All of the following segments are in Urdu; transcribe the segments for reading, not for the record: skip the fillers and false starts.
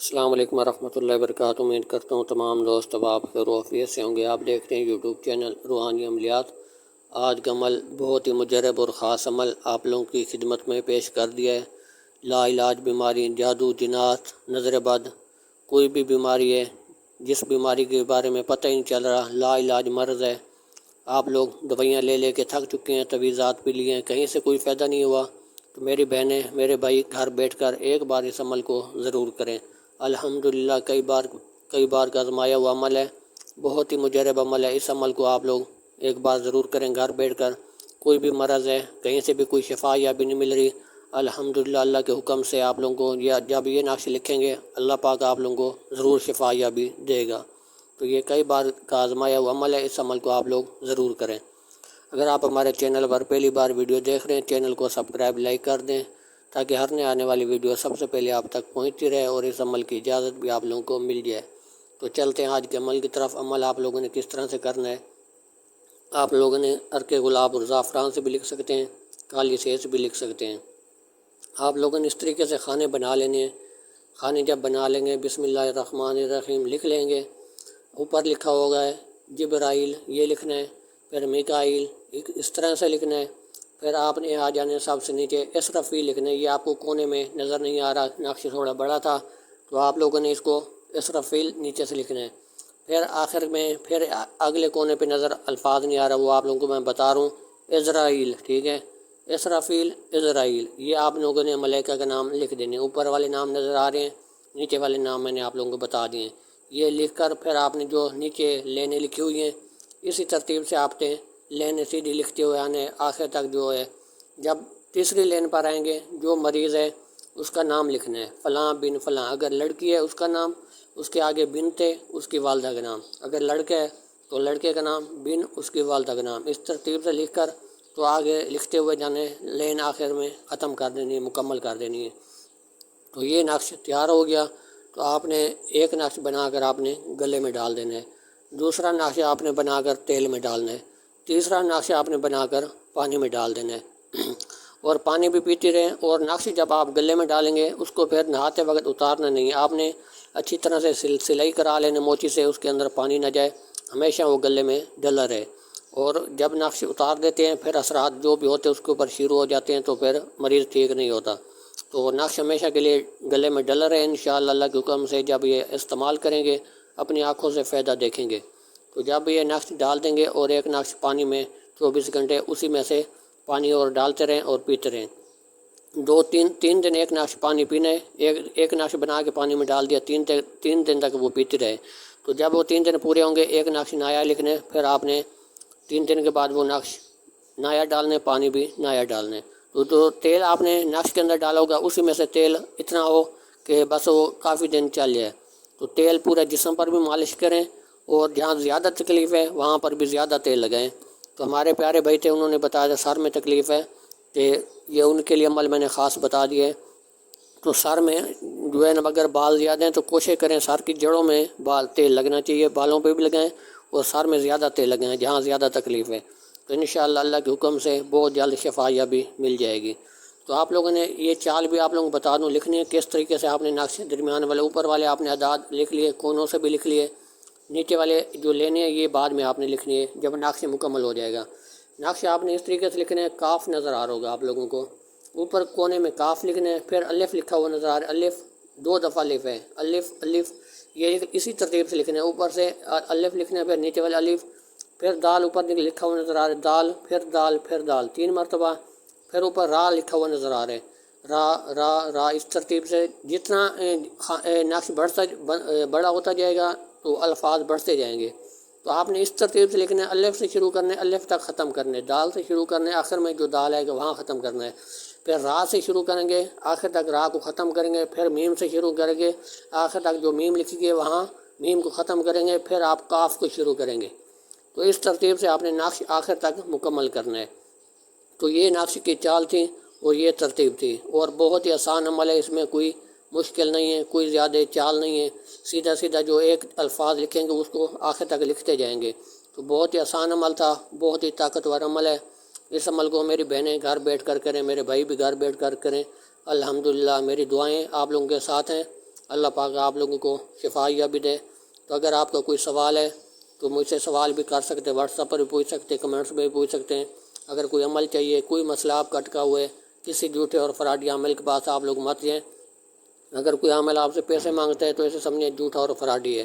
السلام علیکم ورحمۃ اللہ وبرکاتہ۔ امید کرتا ہوں تمام دوست اب خیر و عافیت سے ہوں گے۔ آپ دیکھ رہے ہیں یوٹیوب چینل روحانی عملیات۔ آج کا عمل بہت ہی مجرب اور خاص عمل آپ لوگوں کی خدمت میں پیش کر دیا ہے۔ لا علاج بیماری، جادو، جنات، نظر بد، کوئی بھی بیماری ہے، جس بیماری کے بارے میں پتہ ہی نہیں چل رہا، لا علاج مرض ہے، آپ لوگ دوائیاں لے لے کے تھک چکے ہیں، تویزات پی لیے ہیں، کہیں سے کوئی فائدہ نہیں ہوا، تو میری بہنیں، میرے بھائی، گھر بیٹھ کر ایک بار اس عمل کو ضرور کریں۔ الحمدللہ کئی بار کا آزمایا ہوا عمل ہے، بہت ہی مجرب عمل ہے۔ اس عمل کو آپ لوگ ایک بار ضرور کریں گھر بیٹھ کر۔ کوئی بھی مرض ہے، کہیں سے بھی کوئی شفا یا بھی نہیں مل رہی، الحمدللہ اللہ کے حکم سے آپ لوگوں کو جب یہ نقش لکھیں گے، اللہ پاک آپ لوگوں کو ضرور شفا یا بھی دے گا۔ تو یہ کئی بار کا آزمایا ہوا عمل ہے، اس عمل کو آپ لوگ ضرور کریں۔ اگر آپ ہمارے چینل پر پہلی بار ویڈیو دیکھ رہے ہیں، چینل کو سبسکرائب، لائک کر دیں، تاکہ ہر نئے آنے والی ویڈیو سب سے پہلے آپ تک پہنچتی رہے اور اس عمل کی اجازت بھی آپ لوگوں کو مل جائے۔ تو چلتے ہیں آج کے عمل کی طرف۔ عمل آپ لوگوں نے کس طرح سے کرنا ہے، آپ لوگوں نے عرق گلاب اور زعفران سے بھی لکھ سکتے ہیں، کالی سیہ سے بھی لکھ سکتے ہیں۔ آپ لوگوں نے اس طریقے سے کھانے بنا لینے ہیں۔ کھانے جب بنا لیں گے، بسم اللہ الرحمن الرحیم لکھ لیں گے۔ اوپر لکھا ہوگا ہے جبرائیل، یہ لکھنا ہے، پھر میکائیل، اس طرح سے لکھنا ہے۔ پھر آپ نے آ جانے سب سے نیچے اسرافیل لکھنا ہے۔ یہ آپ کو کونے میں نظر نہیں آ رہا، نقش تھوڑا بڑا تھا، تو آپ لوگوں نے اس کو اسرافیل نیچے سے لکھنا ہے۔ پھر آخر میں پھر اگلے کونے پہ نظر الفاظ نہیں آ رہا، وہ آپ لوگوں کو میں بتا رہا ہوں، عزرائیل، ٹھیک ہے، اسرافیل، عزرائیل، یہ آپ لوگوں نے ملائکہ کا نام لکھ دینے۔ اوپر والے نام نظر آ رہے ہیں، نیچے والے نام میں نے آپ لوگوں کو بتا دیے ہیں۔ یہ لکھ کر پھر آپ نے جو نیچے لینے لکھی ہوئی ہیں، اسی ترتیب سے آپ نے لینے سیدھی لکھتے ہوئے آنے، آخر تک جو ہے جب تیسری لین پر آئیں گے، جو مریض ہے اس کا نام لکھنا ہے، فلاں بن فلاں۔ اگر لڑکی ہے اس کا نام، اس کے آگے بنت ہے، اس کی والدہ کا نام۔ اگر لڑکا ہے تو لڑکے کا نام، بن اس کی والدہ کا نام۔ اس ترتیب سے لکھ کر تو آگے لکھتے ہوئے جانے، لین آخر میں ختم کر دینی ہے، مکمل کر دینی ہے۔ تو یہ نقش تیار ہو گیا، تو آپ نے ایک نقش بنا کر آپ نے گلے میں ڈال دینا ہے، دوسرا نقش آپ نے بنا کر تیل میں ڈالنا ہے، تیسرا نقش آپ نے بنا کر پانی میں ڈال دینا ہے، اور پانی بھی پیتے رہیں۔ اور نقش جب آپ گلے میں ڈالیں گے، اس کو پھر نہاتے وقت اتارنا نہیں ہے، آپ نے اچھی طرح سے سلائی کرا لینا موچی سے، اس کے اندر پانی نہ جائے، ہمیشہ وہ گلے میں ڈلا رہے۔ اور جب نقش اتار دیتے ہیں، پھر اثرات جو بھی ہوتے ہیں اس کے اوپر شروع ہو جاتے ہیں، تو پھر مریض ٹھیک نہیں ہوتا۔ تو نقش ہمیشہ کے لیے گلے میں ڈلا رہے، انشاءاللہ اللہ کے حکم سے جب یہ استعمال کریں گے، اپنی آنکھوں سے فائدہ دیکھیں گے۔ تو جب یہ نقش ڈال دیں گے اور ایک نقش پانی میں 24 گھنٹے اسی میں سے پانی اور ڈالتے رہیں اور پیتے رہیں۔ تین دن ایک نقش پانی پینا ہے، ایک نقش بنا کے پانی میں ڈال دیا، تین دن تک وہ پیتے رہے۔ تو جب وہ 3 دن پورے ہوں گے، ایک نقش نایا لکھنے، پھر آپ نے 3 دن کے بعد وہ نقش نایا ڈالنے، پانی بھی نایا ڈالنے۔ تو جو تیل آپ نے نقش کے اندر ڈالا ہوگا، اسی میں سے تیل اتنا ہو کہ بس وہ کافی دن چل جائے۔ تو تیل پورے جسم پر بھی مالش کریں، اور جہاں زیادہ تکلیف ہے وہاں پر بھی زیادہ تیل لگائیں۔ تو ہمارے پیارے بھائی تھے، انہوں نے بتایا تھا سر میں تکلیف ہے، کہ یہ ان کے لیے عمل میں نے خاص بتا دیا ہے۔ تو سر میں جو ہے نا، اگر بال زیادہ ہیں تو کوشش کریں سر کی جڑوں میں تیل لگنا چاہیے، بالوں پہ بھی لگائیں، اور سر میں زیادہ تیل لگائیں جہاں زیادہ تکلیف ہے۔ تو انشاءاللہ اللہ کے حکم سے بہت جلد شفا بھی مل جائے گی۔ تو آپ لوگوں نے یہ چال بھی آپ لوگوں کو بتا دوں لکھنی ہے، کس طریقے سے آپ نے نقش درمیان والے، اوپر والے آپ نے اعداد لکھ لیے، کونوں سے بھی لکھ لیے، نیچے والے جو لینے ہیں یہ بعد میں آپ نے لکھنی ہے جب نقش مکمل ہو جائے گا۔ نقش آپ نے اس طریقے سے لکھنا ہے، کاف نظر آ رہا ہوگا آپ لوگوں کو، اوپر کونے میں کاف لکھنا ہے، پھر الف لکھا ہوا نظر آ رہا ہے، الف 2 دفعہ الف ہے، الف الف، یہ اسی ترتیب سے لکھنا ہے، اوپر سے الف لکھنا ہے، پھر نیچے والا الف، پھر دال اوپر لکھا ہوا نظر آ رہا ہے، دال، پھر دال، پھر دال 3 مرتبہ، پھر اوپر را لکھا ہوا نظر آ رہا ہے، را را را، اس ترتیب سے جتنا نقش بڑا ہوتا جائے گا تو الفاظ بڑھتے جائیں گے۔ تو آپ نے اس ترتیب سے لکھنا ہے، الف سے شروع کرنا ہے، الف تک ختم کرنا ہے، دال سے شروع کرنا ہے، آخر میں جو دال آئے گا وہاں ختم کرنا ہے، پھر را سے شروع کریں گے، آخر تک را کو ختم کریں گے، پھر میم سے شروع کریں گے، آخر تک جو میم لکھی گئی وہاں میم کو ختم کریں گے، پھر آپ کاف کو شروع کریں گے۔ تو اس ترتیب سے آپ نے نقش آخر تک مکمل کرنا ہے۔ تو یہ نقش کی چال تھی اور یہ ترتیب تھی، اور بہت ہی آسان عمل ہے، اس میں کوئی مشکل نہیں ہے، کوئی زیادہ چال نہیں ہے، سیدھا سیدھا جو ایک الفاظ لکھیں گے اس کو آخر تک لکھتے جائیں گے۔ تو بہت ہی آسان عمل تھا، بہت ہی طاقتور عمل ہے۔ اس عمل کو میری بہنیں گھر بیٹھ کر کریں، میرے بھائی بھی گھر بیٹھ کر کریں۔ الحمدللہ میری دعائیں آپ لوگوں کے ساتھ ہیں، اللہ پاک آپ لوگوں کو شفایہ بھی دے۔ تو اگر آپ کا کوئی سوال ہے تو مجھ سے سوال بھی کر سکتے ہیں، واٹس ایپ پر بھی پوچھ سکتے ہیں، کمنٹس میں بھی پوچھ سکتے ہیں۔ اگر کوئی عمل چاہیے، کوئی مسئلہ آپ کا اٹکا ہوئے، کسی جھوٹے اور فراڈی عمل کے پاس آپ لوگ مت جائیں۔ اگر کوئی عامل آپ سے پیسے مانگتا ہے تو اسے سمجھیں جھوٹا اور فراڈی ہے،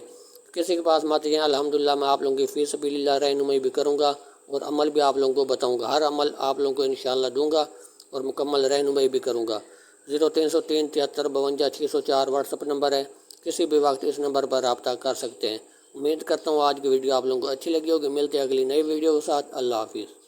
کسی کے پاس مت جائیں۔ الحمدللہ میں آپ لوگوں کی فی سبیل اللہ رہنمائی بھی کروں گا اور عمل بھی آپ لوگوں کو بتاؤں گا، ہر عمل آپ لوگوں کو انشاءاللہ دوں گا اور مکمل رہنمائی بھی کروں گا۔ 0303 73 52 604 واٹس ایپ نمبر ہے، کسی بھی وقت اس نمبر پر رابطہ کر سکتے ہیں۔ امید کرتا ہوں آج کی ویڈیو آپ لوگوں کو اچھی لگی ہوگی۔ ملتے ہیں اگلی نئی ویڈیو کے ساتھ۔ اللہ حافظ۔